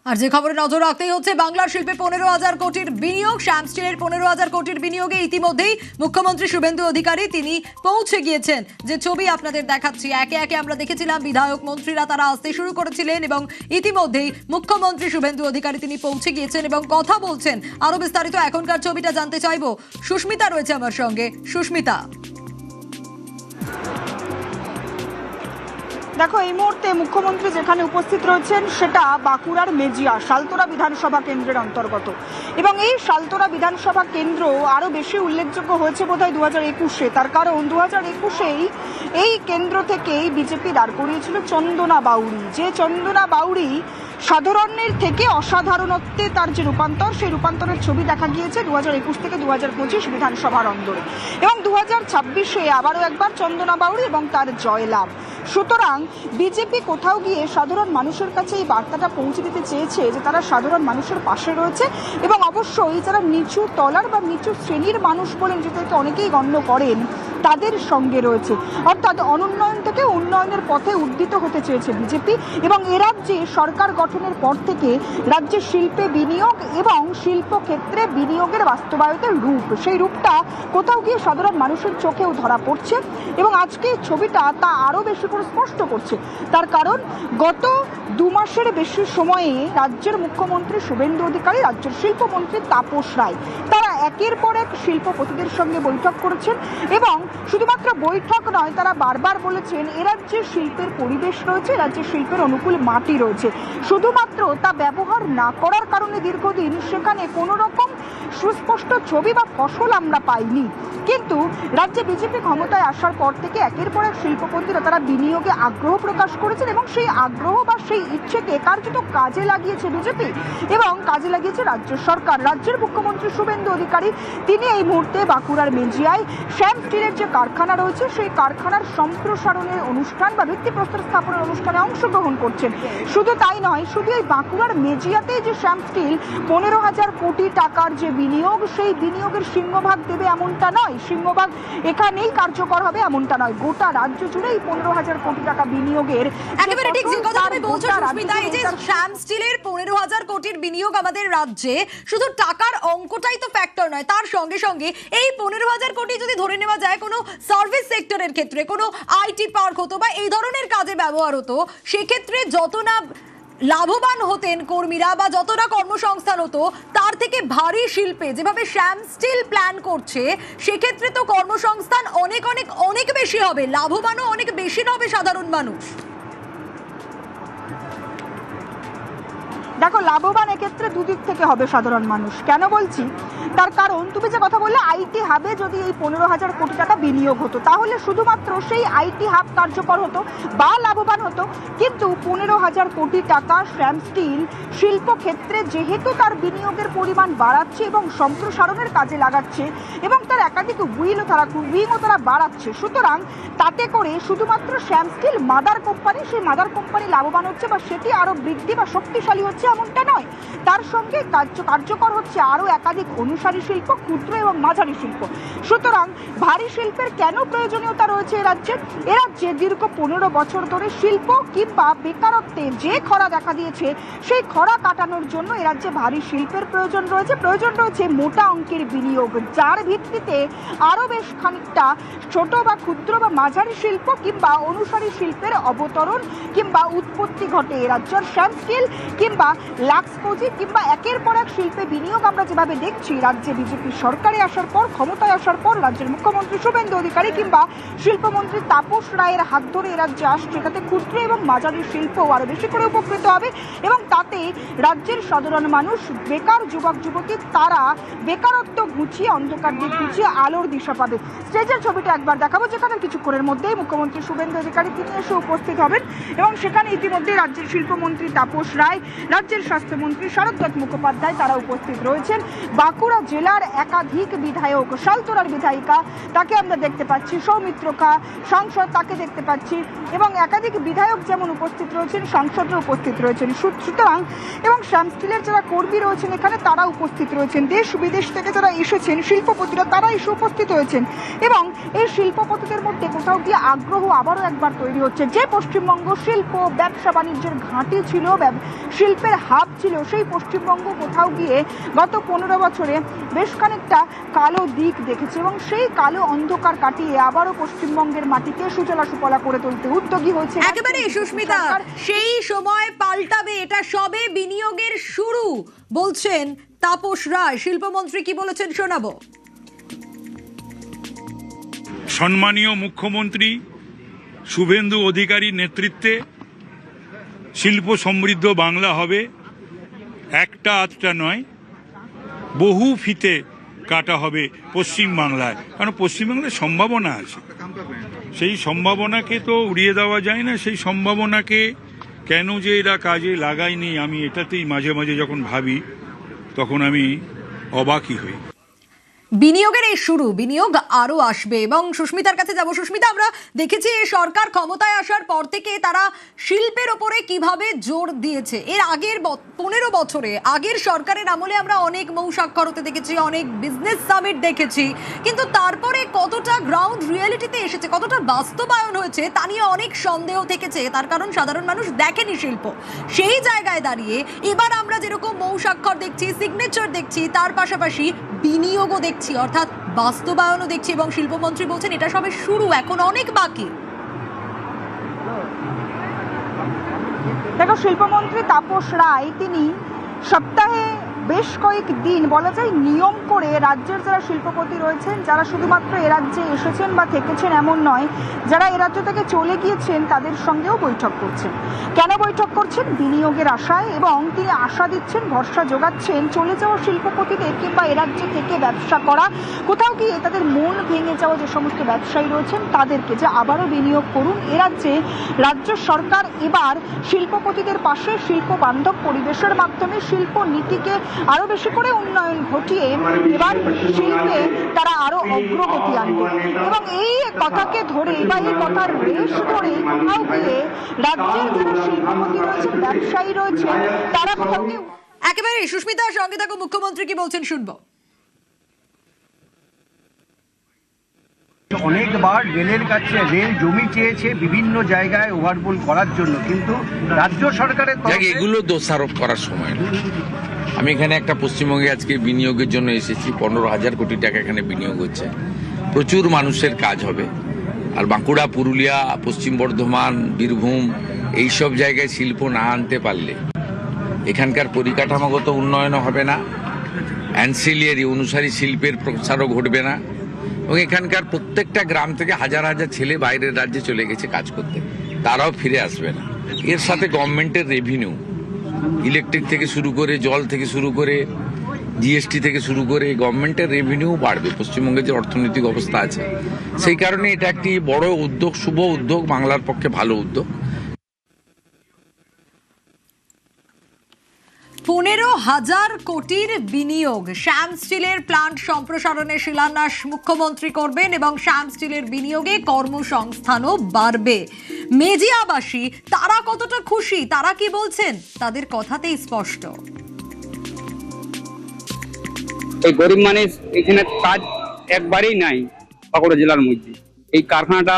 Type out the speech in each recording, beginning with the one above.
আর যে খবরে নজর রাখতেই হচ্ছে, বাংলার শিল্পে 15,000 কোটির বিনিয়োগ। শ্যাম স্টিলের 15,000 কোটির বিনিয়োগে ইতিমধ্যেই মুখ্যমন্ত্রী শুভেন্দু অধিকারী তিনি পৌঁছে গিয়েছেন। যে ছবি আপনাদের দেখাচ্ছি, একে একে আমরা দেখেছিলাম বিধায়ক মন্ত্রীরা তারা আসতে শুরু করেছিলেন এবং ইতিমধ্যেই মুখ্যমন্ত্রী শুভেন্দু অধিকারী তিনি পৌঁছে গিয়েছেন এবং কথা বলছেন। আরো বিস্তারিত এখনকার ছবিটা জানতে চাইবো। সুস্মিতা রয়েছে আমার সঙ্গে। সুস্মিতা, দেখো, এই মুহূর্তে মুখ্যমন্ত্রী যেখানে উপস্থিত রয়েছেন সেটা বাঁকুড়ার মেজিয়া শালতোরা বিধানসভা কেন্দ্রের অন্তর্গত, এবং এই শালতোরা বিধানসভা কেন্দ্র আরো বেশি উল্লেখযোগ্য হয়েছে বোধহয় 2021-এ। তার কারণ 2021-এই এই কেন্দ্র থেকেই বিজেপি দাঁড় করিয়েছিল চন্দনা বাউরি। যে চন্দনা বাউরি সাধারণের থেকে অসাধারণত্বে তার যে রূপান্তর, সেই রূপান্তরের ছবি দেখা গিয়েছে 2021 থেকে 2025 বিধানসভার অন্দরে, এবং 2026-এ আবারও একবার চন্দনা বাউরি এবং তার জয়লাভ। সুতরাং বিজেপি কোথাও গিয়ে সাধারণ মানুষের কাছে এই বার্তাটা পৌঁছে দিতে চেয়েছে যে তারা সাধারণ মানুষের পাশে রয়েছে, এবং অবশ্যই যারা নিচু তলার বা নিচু শ্রেণীর মানুষ বলে নিজেদেরকে অনেকেই গণ্য করেন তাদের সঙ্গে রয়েছে। অর্থাৎ অনুন্নয়ন থেকে উন্নয়নের পথে উদ্দিত হতে চেয়েছে বিজেপি, এবং এ রাজ্যে সরকার গঠনের পর থেকে রাজ্যে শিল্পে বিনিয়োগ এবং শিল্পক্ষেত্রে বিনিয়োগের বাস্তবায়নের রূপ, সেই রূপটা কোথাও গিয়ে সাধারণ মানুষের চোখেও ধরা পড়ছে, এবং আজকে ছবিটা তা আরও বেশি করে স্পষ্ট করছে। তার কারণ গত 2 মাসের বেশি সময়ে রাজ্যের মুখ্যমন্ত্রী শুভেন্দু অধিকারী, রাজ্যের শিল্পমন্ত্রী তাপস রায় তারা একের পর এক শিল্পপতিদের সঙ্গে বৈঠক করেছেন, এবং শুধুমাত্র বৈঠক নয়, তারা বারবার বলেছেন এ রাজ্যে শিল্পের পরিবেশ রয়েছে, রাজ্যে শিল্পের অনুকূল মাটি রয়েছে, শুধুমাত্র তা ব্যবহার না করার কারণে দীর্ঘদিন সেখানে কোনো রকম সুস্পষ্ট ছবি বা ফসল আমরা পাইনি। কিন্তু রাজ্যে বিজেপি ক্ষমতায় আসার পর থেকে একের পর এক শিল্পপতিরা তারা বিনিয়োগে আগ্রহ প্রকাশ করেছেন, এবং সেই আগ্রহ বা সেই ইচ্ছেকে কার্যত কাজে লাগিয়েছে বিজেপি এবং কাজে লাগিয়েছে রাজ্য সরকার। রাজ্যের মুখ্যমন্ত্রী শুভেন্দু অধিকারী তিনি এই মুহূর্তে বাঁকুড়ার মেজিয়ায় শ্যাম স্টিলের যে কারখানা রয়েছে সেই কারখানার সম্প্রসারণের অনুষ্ঠান বা ভিত্তিপ্রস্তর স্থাপনের অনুষ্ঠানে অংশগ্রহণ করছেন। শুধু তাই নয়, শুধু এই বাঁকুড়ার মেজিয়াতে যে শ্যাম স্টিল 15,000 কোটি টাকার যে বিনিয়োগ, সেই বিনিয়োগের সিংহভাগ দেবে এমনটা নয়, সিংহভাগ এখানেই কার্যকর হবে এমনটা নয়, গোটা রাজ্য জুড়েই 15,000 কোটি টাকা বিনিয়োগের একেবারে ঠিক যে কথা তুমি বলছো সুস্মিতা। এই যে শ্যাম স্টিলের 15,000 কোটির বিনিয়োগ আমাদের রাজ্যে, শুধু টাকার অঙ্কটাই তো ফ্যাক্টর নয়, তার সঙ্গে সঙ্গে এই 15,000 কোটি যদি ধরে নেওয়া যায় কোনো সার্ভিস সেক্টরের ক্ষেত্রে, কোনো আইটি পার্ক হতো বা এই ধরনের কাজে ব্যবহার হতো, সেক্ষেত্রে যত না লাভবান হতেন কর্মীরা বা যতটা কর্মসংস্থান হতো, তার থেকে ভারী শিল্পে যেভাবে শ্যাম স্টিল প্ল্যান করছে, সেক্ষেত্রে তো কর্মসংস্থান অনেক অনেক অনেক বেশি হবে, লাভবানও অনেক বেশি হবে সাধারণ মানুষ। দেখো, লাভবান এক্ষেত্রে দুদিক থেকে হবে সাধারণ মানুষ। কেন বলছি? তার কারণ তুমি যে কথা বললে, আইটি হাবে যদি এই 15,000 কোটি টাকা বিনিয়োগ হতো তাহলে শুধুমাত্র সেই আইটি হাব কার্যকর হতো বা লাভবান হতো, কিন্তু 15,000 কোটি টাকা শ্যাম স্টিল শিল্পক্ষেত্রে যেহেতু তার বিনিয়োগের পরিমাণ বাড়াচ্ছে এবং সম্প্রসারণের কাজে লাগাচ্ছে এবং তার একাধিক উইংও তারা বাড়াচ্ছে, সুতরাং তাতে করে শুধুমাত্র শ্যাম স্টিল মাদার কোম্পানি, সেই মাদার কোম্পানি লাভবান হচ্ছে বা সেটি আরও বৃদ্ধি বা শক্তিশালী হচ্ছে এমনটা নয়, তার সঙ্গে কার্যকর হচ্ছে আরও একাধিক অনুসারী শিল্প, ক্ষুদ্র এবং মাঝারি শিল্প। সুতরাং ভারী শিল্পের কেন প্রয়োজনীয়তা রয়েছে এ রাজ্যে দীর্ঘ 15 বছর ধরে শিল্প কিংবা বেকারত্বে যে খরা দেখা দিয়েছে, সেই খরা কাটানোর জন্য এ রাজ্যে ভারী শিল্পের প্রয়োজন রয়েছে মোটা অঙ্কের বিনিয়োগ, যার ভিত্তিতে আরও বেশ খানিকটা ছোট বা ক্ষুদ্র বা মাঝারি শিল্প কিংবা অনুসারী শিল্পের অবতরণ কিংবা উৎপত্তি ঘটে। এ রাজ্যের শ্যাম স্টিল কিংবা লাক্সকোজি কিংবা একের পর এক শিল্পে বিনিয়োগ আমরা যেভাবে দেখছি, রাজ্যে বিজেপি সরকারে আসার পর, ক্ষমতায় আসার পর রাজ্যের মুখ্যমন্ত্রী শুভেন্দু অধিকারী কিংবা শিল্পমন্ত্রী তাপস রায়ের হাত ধরে এ রাজ্যে আসছে, তাতে ক্ষুদ্র এবং মাঝারি শিল্প আরো বেশি করে উপকৃত হবে, এবং তাতে রাজ্যের সাধারণ মানুষ, বেকার যুবক যুবতী, তারা বেকারত্ব ঘুচিয়ে, অন্ধকার দিক ঘুচিয়ে আলোর দিশা পাবে। স্টেজের ছবিটা একবার দেখাবো, যেখানে কিছুক্ষণের মধ্যেই মুখ্যমন্ত্রী শুভেন্দু অধিকারী তিনি এসে উপস্থিত হবেন, এবং সেখানে ইতিমধ্যে রাজ্যের শিল্পমন্ত্রী তাপস রায়, রাজ্যের স্বাস্থ্যমন্ত্রী শরৎ মুখোপাধ্যায় তারা উপস্থিত রয়েছেন। বাঁকুড়া বাঁকুড়া জেলার একাধিক বিধায়ক, সালতোরার বিধায়িকা তাকে আমরা দেখতে পাচ্ছি, সৌমিত্রকা সাংসদ তাকে দেখতে পাচ্ছি, এবং একাধিক বিধায়ক যেমন উপস্থিত রয়েছেন, সাংসদরা উপস্থিত রয়েছেন। সুতরাং এবং শ্যাম স্টিলের যারা কর্মী রয়েছেন এখানে তারা উপস্থিত রয়েছেন, দেশ বিদেশ থেকে যারা এসেছেন শিল্পপতিরা তারা এসে উপস্থিত হয়েছেন। এবং এই শিল্পপতিদের মধ্যে কোথাও গিয়ে আগ্রহ আবারও একবার তৈরি হচ্ছে। যে পশ্চিমবঙ্গ শিল্প ব্যবসা বাণিজ্যের ঘাঁটি ছিল, শিল্পের হাব ছিল, সেই পশ্চিমবঙ্গ কোথাও গিয়ে গত 15 বছরে বেশ খানিকটা কালো দিক দেখেছে, এবং সেই কালো অন্ধকার কাটিয়ে আবারও পশ্চিমবঙ্গের মাটিকে সুজলা সুফলা করে তুলতে উদ্যোগী হয়েছে একেবারে। সুস্মিতা, সেই সময় পাল্টাবে, এটা সবে বিনিয়োগের শুরু বলছেন তাপস রায়। শিল্পমন্ত্রী কি বলেছেন শোনাবো। সম্মানীয় মুখ্যমন্ত্রী শুভেন্দু অধিকারীর নেতৃত্বে শিল্প সমৃদ্ধ বাংলা হবে, একটা আধটা নয়, বহু ফিতে কাটা হবে পশ্চিম বাংলায়। কারণ পশ্চিমবাংলায় সম্ভাবনা আছে, সেই সম্ভাবনাকে তো উড়িয়ে দেওয়া যায় না। সেই সম্ভাবনাকে কেন যে এরা কাজে লাগায়নি, আমি এটাতেই মাঝে মাঝে যখন ভাবি তখন আমি অবাকই হই। বিনিয়োগের এই শুরু, বিনিয়োগ আরো আসবে। এবং সুস্মিতার কাছে যাব। সুস্মিতা, আমরা দেখেছি এই সরকার ক্ষমতায় আসার পর থেকে তারা শিল্পের ওপরে কিভাবে জোর দিয়েছে। এর আগের 15 বছরে আগের সরকারের আমলে আমরা অনেক মৌ স্বাক্ষর হতে দেখেছি, অনেক বিজনেস সামিট দেখেছি, কিন্তু তারপরে কতটা গ্রাউন্ড রিয়েলিটিতে এসেছে, কতটা বাস্তবায়ন হয়েছে তা নিয়ে অনেক সন্দেহ থেকেছে। তার কারণ সাধারণ মানুষ দেখেনি শিল্প। সেই জায়গায় দাঁড়িয়ে এবার আমরা যেরকম মৌ স্বাক্ষর দেখছি, সিগনেচার দেখছি, তার পাশাপাশি বিনিয়োগও দেখছি, অর্থাৎ বাস্তবায়নও দেখছি। এবং শিল্পমন্ত্রী বলছেন এটা সবে শুরু, এখন অনেক বাকি। দেখো, শিল্পমন্ত্রী তাপস রায় তিনি সপ্তাহে বেশ কয়েকদিন বলা যায় নিয়ম করে রাজ্যের যারা শিল্পপতি রয়েছেন, যারা শুধুমাত্র এ রাজ্যে এসেছেন বা থেকেছেন এমন নয়, যারা এ রাজ্য থেকে চলে গিয়েছেন তাদের সঙ্গেও বৈঠক করছেন। কেন বৈঠক করছেন? বিনিয়োগের আশায়। এবং তিনি আশা দিচ্ছেন, ভরসা যোগাচ্ছেন চলে যাওয়া শিল্পপতিদের কিংবা এ রাজ্যে থেকে ব্যবসা করা, কোথাও গিয়ে তাদের মন ভেঙে যাওয়া যে সমস্ত ব্যবসায়ী রয়েছেন তাদেরকে যে আবারও বিনিয়োগ করুন। এ রাজ্যে রাজ্য সরকার এবার শিল্পপতিদের পাশে শিল্প বান্ধব পরিবেশের মাধ্যমে শিল্প নীতিকে আরো বেশি করে উন্নয়ন ঘটিয়ে এবার শিল্পে তারা আরো অগ্রগতি আনবে। এবং এই কথাকে ধরে বা এই কথার রেশ ধরে কোথাও গিয়ে রাজ্যের যারা শিল্পপতি রয়েছেন, ব্যবসায়ী রয়েছেন, তারা কোথাও গিয়ে একেবারে। সুস্মিতার সঙ্গে থাকো, মুখ্যমন্ত্রী কি বলছেন শুনবো। অনেকবার রেলের কাছে রেল জমি চেয়েছে বিভিন্ন জায়গায় ওভারপুল করার জন্য, কিন্তু রাজ্য সরকারের এগুলো দোষারোপ করার সময় না। আমি এখানে একটা পশ্চিমবঙ্গে আজকে বিনিয়োগের জন্য এসেছি। 15,000 কোটি টাকা এখানে বিনিয়োগ হচ্ছে, প্রচুর মানুষের কাজ হবে। আর বাঁকুড়া, পুরুলিয়া, পশ্চিম বর্ধমান, বীরভূম এইসব জায়গায় শিল্প না আনতে পারলে এখানকার পরিকাঠামোগত উন্নয়নও হবে না, অ্যানসিলিয়ারি অনুসারী শিল্পের প্রসারও ঘটবে না। এবং এখানকার প্রত্যেকটা গ্রাম থেকে হাজার হাজার ছেলে বাইরের রাজ্যে চলে গেছে কাজ করতে, তারাও ফিরে আসবে না। এর সাথে গভর্নমেন্টের রেভিনিউ, ইলেকট্রিক থেকে শুরু করে, জল থেকে শুরু করে, জিএসটি থেকে শুরু করে গভর্নমেন্টের রেভিনিউ বাড়বে। পশ্চিমবঙ্গের যে অর্থনৈতিক অবস্থা আছে সেই কারণে এটা একটি বড় উদ্যোগ, শুভ উদ্যোগ, বাংলার পক্ষে ভালো উদ্যোগ। 15,000 কোটির বিনিয়োগ, শ্যাম স্টিলের প্লান্ট সম্প্রসারণের শিলান্যাস মুখ্যমন্ত্রী করবেন এবং শ্যাম স্টিলের বিনিয়োগে কর্মসংস্থানও বাড়বে। মেজিয়াবাসী তারা কতটা খুশি, তারা কি বলছেন, তাদের কথাতেই স্পষ্ট। এই গরিব মানুষ এখানে কাজ একবারেই নাই বাঁকুড়া জেলার মধ্যে। এই কারখানাটা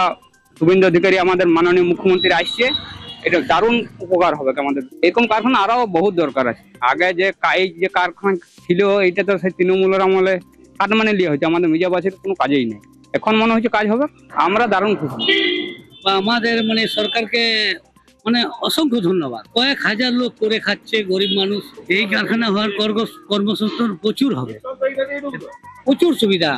শুভেন্দু অধিকারী আমাদের মাননীয় মুখ্যমন্ত্রী আসছে, এটা দারুণ উপকার হবে আমাদের। এরকম কারখানা আরো বহুত দরকার আছে। আগে যে কারখানা ছিল এটা তো সেই তৃণমূলের আমলে কাটমানি লিয়ে হয়েছে, আমাদের মির্জাবাসীর কোনো কাজেই নেই। এখন মনে হচ্ছে কাজ হবে, আমরা দারুণ খুশি। আমাদের সরকারকে অসংখ্য ধন্যবাদ। কয়েক হাজার লোক করে খাচ্ছে, গরিব মানুষ। এই কারখানা হওয়ার কর্মসংস্থান প্রচুর হবে, প্রচুর সুবিধা।